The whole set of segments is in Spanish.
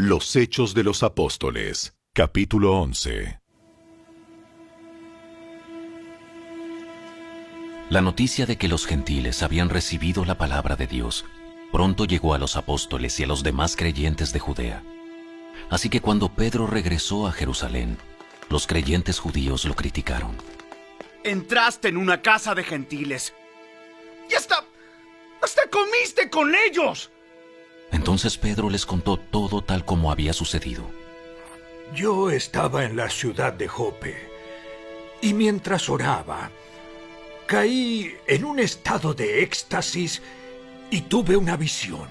Los Hechos de los Apóstoles, capítulo 11. La noticia de que los gentiles habían recibido la palabra de Dios pronto llegó a los apóstoles y a los demás creyentes de Judea. Así que cuando Pedro regresó a Jerusalén, los creyentes judíos lo criticaron. Entraste en una casa de gentiles y hasta comiste con ellos. Entonces Pedro les contó todo tal como había sucedido. Yo estaba en la ciudad de Jope y mientras oraba, caí en un estado de éxtasis y tuve una visión.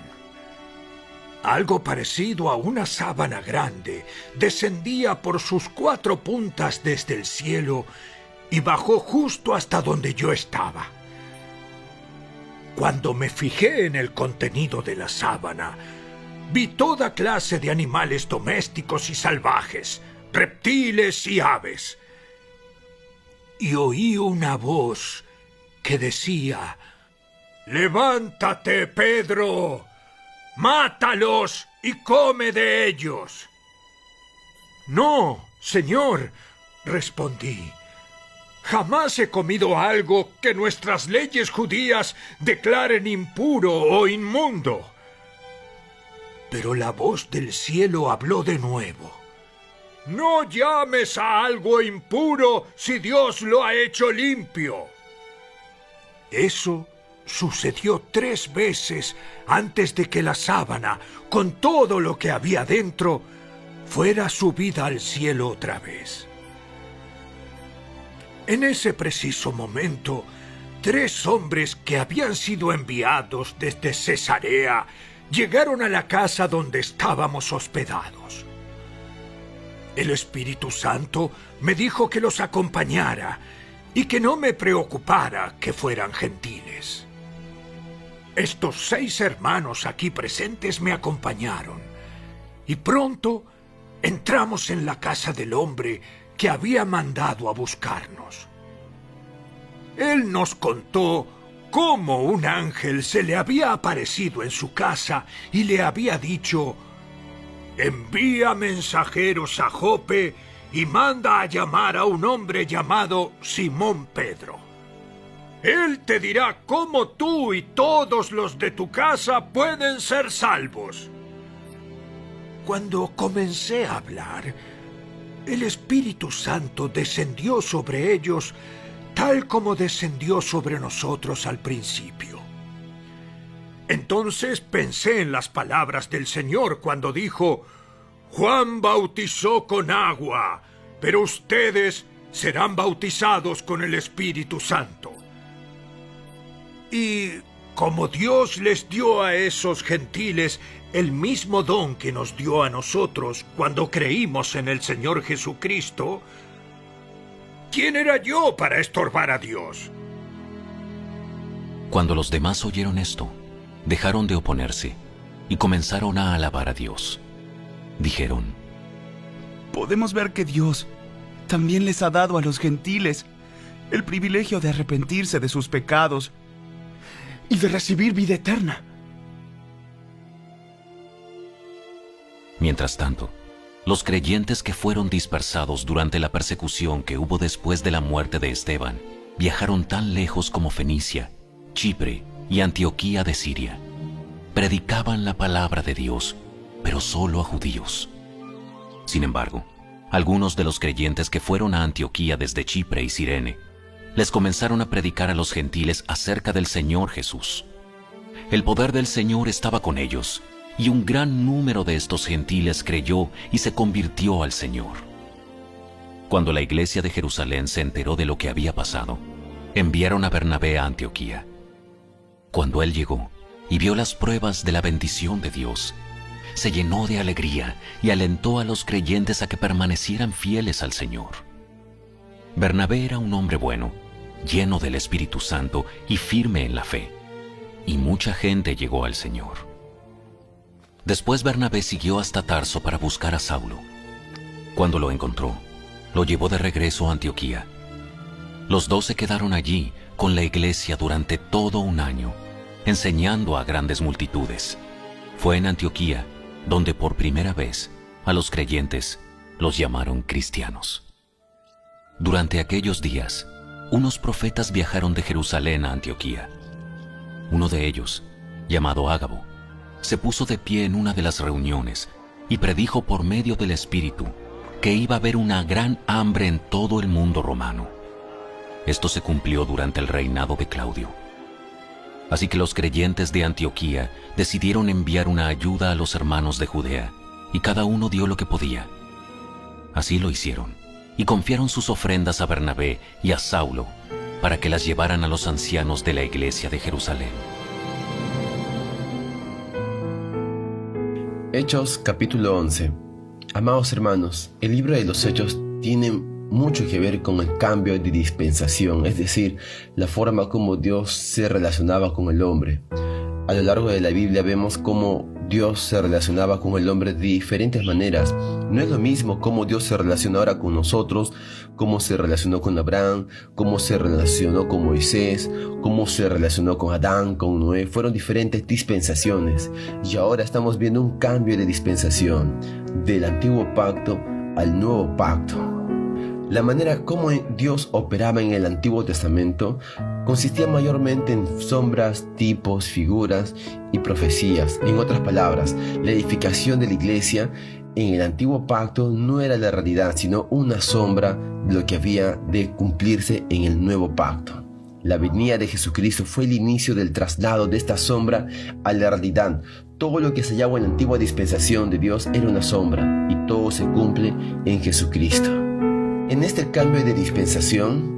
Algo parecido a una sábana grande descendía por sus 4 puntas desde el cielo y bajó justo hasta donde yo estaba. Cuando me fijé en el contenido de la sábana, vi toda clase de animales domésticos y salvajes, reptiles y aves. Y oí una voz que decía: «Levántate, Pedro, mátalos y come de ellos». «No, Señor», respondí. «Jamás he comido algo que nuestras leyes judías declaren impuro o inmundo». Pero la voz del cielo habló de nuevo. «No llames a algo impuro si Dios lo ha hecho limpio». Eso sucedió 3 veces antes de que la sábana, con todo lo que había dentro, fuera subida al cielo otra vez. En ese preciso momento, 3 hombres que habían sido enviados desde Cesarea llegaron a la casa donde estábamos hospedados. El Espíritu Santo me dijo que los acompañara y que no me preocupara que fueran gentiles. Estos 6 hermanos aquí presentes me acompañaron y pronto entramos en la casa del hombre que había mandado a buscarnos. Él nos contó cómo un ángel se le había aparecido en su casa y le había dicho: «Envía mensajeros a Jope y manda a llamar a un hombre llamado Simón Pedro. Él te dirá cómo tú y todos los de tu casa pueden ser salvos». Cuando comencé a hablar, el Espíritu Santo descendió sobre ellos tal como descendió sobre nosotros al principio. Entonces pensé en las palabras del Señor cuando dijo: «Juan bautizó con agua, pero ustedes serán bautizados con el Espíritu Santo». Y como Dios les dio a esos gentiles el mismo don que nos dio a nosotros cuando creímos en el Señor Jesucristo, ¿quién era yo para estorbar a Dios? Cuando los demás oyeron esto, dejaron de oponerse y comenzaron a alabar a Dios. Dijeron: «Podemos ver que Dios también les ha dado a los gentiles el privilegio de arrepentirse de sus pecados y de recibir vida eterna». Mientras tanto, los creyentes que fueron dispersados durante la persecución que hubo después de la muerte de Esteban viajaron tan lejos como Fenicia, Chipre y Antioquía de Siria. Predicaban la palabra de Dios, pero solo a judíos. Sin embargo, algunos de los creyentes que fueron a Antioquía desde Chipre y Cirene les comenzaron a predicar a los gentiles acerca del Señor Jesús. El poder del Señor estaba con ellos, y un gran número de estos gentiles creyó y se convirtió al Señor. Cuando la iglesia de Jerusalén se enteró de lo que había pasado, enviaron a Bernabé a Antioquía. Cuando él llegó y vio las pruebas de la bendición de Dios, se llenó de alegría y alentó a los creyentes a que permanecieran fieles al Señor. Bernabé era un hombre bueno, lleno del Espíritu Santo y firme en la fe, y mucha gente llegó al Señor. Después Bernabé siguió hasta Tarso para buscar a Saulo. Cuando lo encontró, lo llevó de regreso a Antioquía. Los 2 se quedaron allí con la iglesia durante todo un año, enseñando a grandes multitudes. Fue en Antioquía donde por primera vez a los creyentes los llamaron cristianos. Durante aquellos días, unos profetas viajaron de Jerusalén a Antioquía. Uno de ellos, llamado Ágabo, se puso de pie en una de las reuniones y predijo por medio del Espíritu que iba a haber una gran hambre en todo el mundo romano. Esto se cumplió durante el reinado de Claudio. Así que los creyentes de Antioquía decidieron enviar una ayuda a los hermanos de Judea, y cada uno dio lo que podía. Así lo hicieron, y confiaron sus ofrendas a Bernabé y a Saulo para que las llevaran a los ancianos de la iglesia de Jerusalén. Hechos capítulo 11. Amados hermanos, el libro de los Hechos tiene mucho que ver con el cambio de dispensación, es decir, la forma como Dios se relacionaba con el hombre. A lo largo de la Biblia vemos cómo Dios se relacionaba con el hombre de diferentes maneras. No es lo mismo cómo Dios se relaciona ahora con nosotros, cómo se relacionó con Abraham, cómo se relacionó con Moisés, cómo se relacionó con Adán, con Noé. Fueron diferentes dispensaciones y ahora estamos viendo un cambio de dispensación del antiguo pacto al nuevo pacto. La manera como Dios operaba en el Antiguo Testamento consistía mayormente en sombras, tipos, figuras y profecías. En otras palabras, la edificación de la iglesia en el Antiguo Pacto no era la realidad, sino una sombra de lo que había de cumplirse en el Nuevo Pacto. La venida de Jesucristo fue el inicio del traslado de esta sombra a la realidad. Todo lo que se hallaba en la antigua dispensación de Dios era una sombra, y todo se cumple en Jesucristo. En este cambio de dispensación,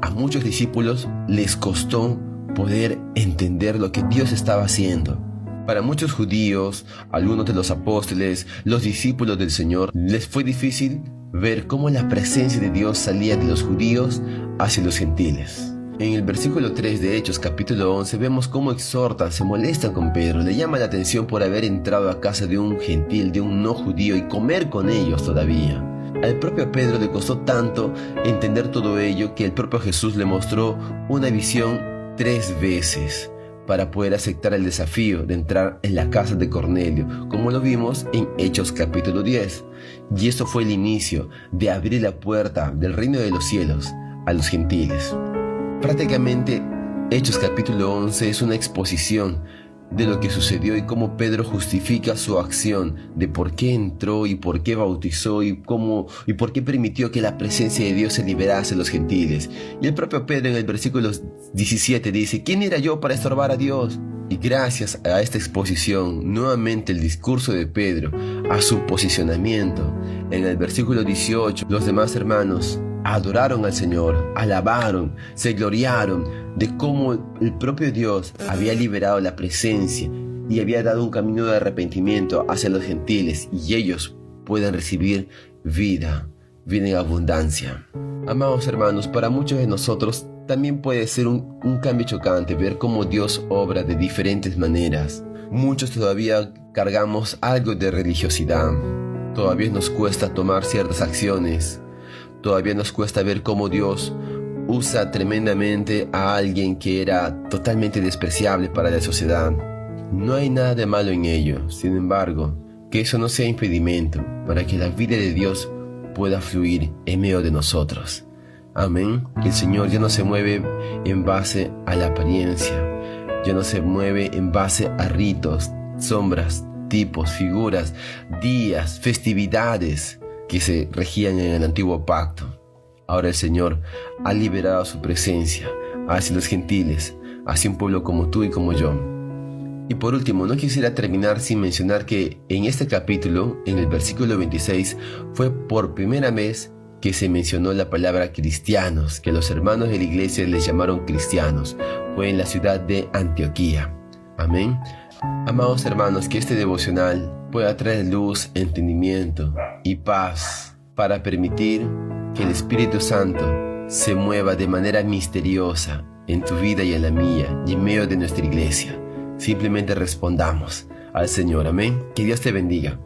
a muchos discípulos les costó poder entender lo que Dios estaba haciendo. Para muchos judíos, algunos de los apóstoles, los discípulos del Señor, les fue difícil ver cómo la presencia de Dios salía de los judíos hacia los gentiles. En el versículo 3 de Hechos capítulo 11 vemos cómo exhortan, se molestan con Pedro, le llama la atención por haber entrado a casa de un gentil, de un no judío, y comer con ellos todavía. Al propio Pedro le costó tanto entender todo ello que el propio Jesús le mostró una visión 3 veces para poder aceptar el desafío de entrar en la casa de Cornelio, como lo vimos en Hechos capítulo 10. Y esto fue el inicio de abrir la puerta del reino de los cielos a los gentiles. Prácticamente Hechos capítulo 11 es una exposición de lo que sucedió y cómo Pedro justifica su acción, de por qué entró y por qué bautizó y por qué permitió que la presencia de Dios se liberase a los gentiles. Y el propio Pedro en el versículo 17 dice: ¿quién era yo para estorbar a Dios? Y gracias a esta exposición, nuevamente el discurso de Pedro, a su posicionamiento, en el versículo 18, los demás hermanos adoraron al Señor, alabaron, se gloriaron de cómo el propio Dios había liberado la presencia y había dado un camino de arrepentimiento hacia los gentiles, y ellos pueden recibir vida en abundancia. Amados hermanos, para muchos de nosotros también puede ser un cambio chocante ver cómo Dios obra de diferentes maneras. Muchos todavía cargamos algo de religiosidad, todavía nos cuesta tomar ciertas acciones. Todavía nos cuesta ver cómo Dios usa tremendamente a alguien que era totalmente despreciable para la sociedad. No hay nada de malo en ello, sin embargo, que eso no sea impedimento para que la vida de Dios pueda fluir en medio de nosotros. Amén. El Señor ya no se mueve en base a la apariencia, ya no se mueve en base a ritos, sombras, tipos, figuras, días, festividades que se regían en el antiguo pacto. Ahora el Señor ha liberado su presencia hacia los gentiles, hacia un pueblo como tú y como yo. Y por último, no quisiera terminar sin mencionar que en este capítulo, en el versículo 26, fue por primera vez que se mencionó la palabra cristianos, que los hermanos de la iglesia les llamaron cristianos. Fue en la ciudad de Antioquía. Amén. Amados hermanos, que este devocional pueda traer luz, entendimiento y paz para permitir que el Espíritu Santo se mueva de manera misteriosa en tu vida y en la mía y en medio de nuestra iglesia. Simplemente respondamos al Señor. Amén. Que Dios te bendiga.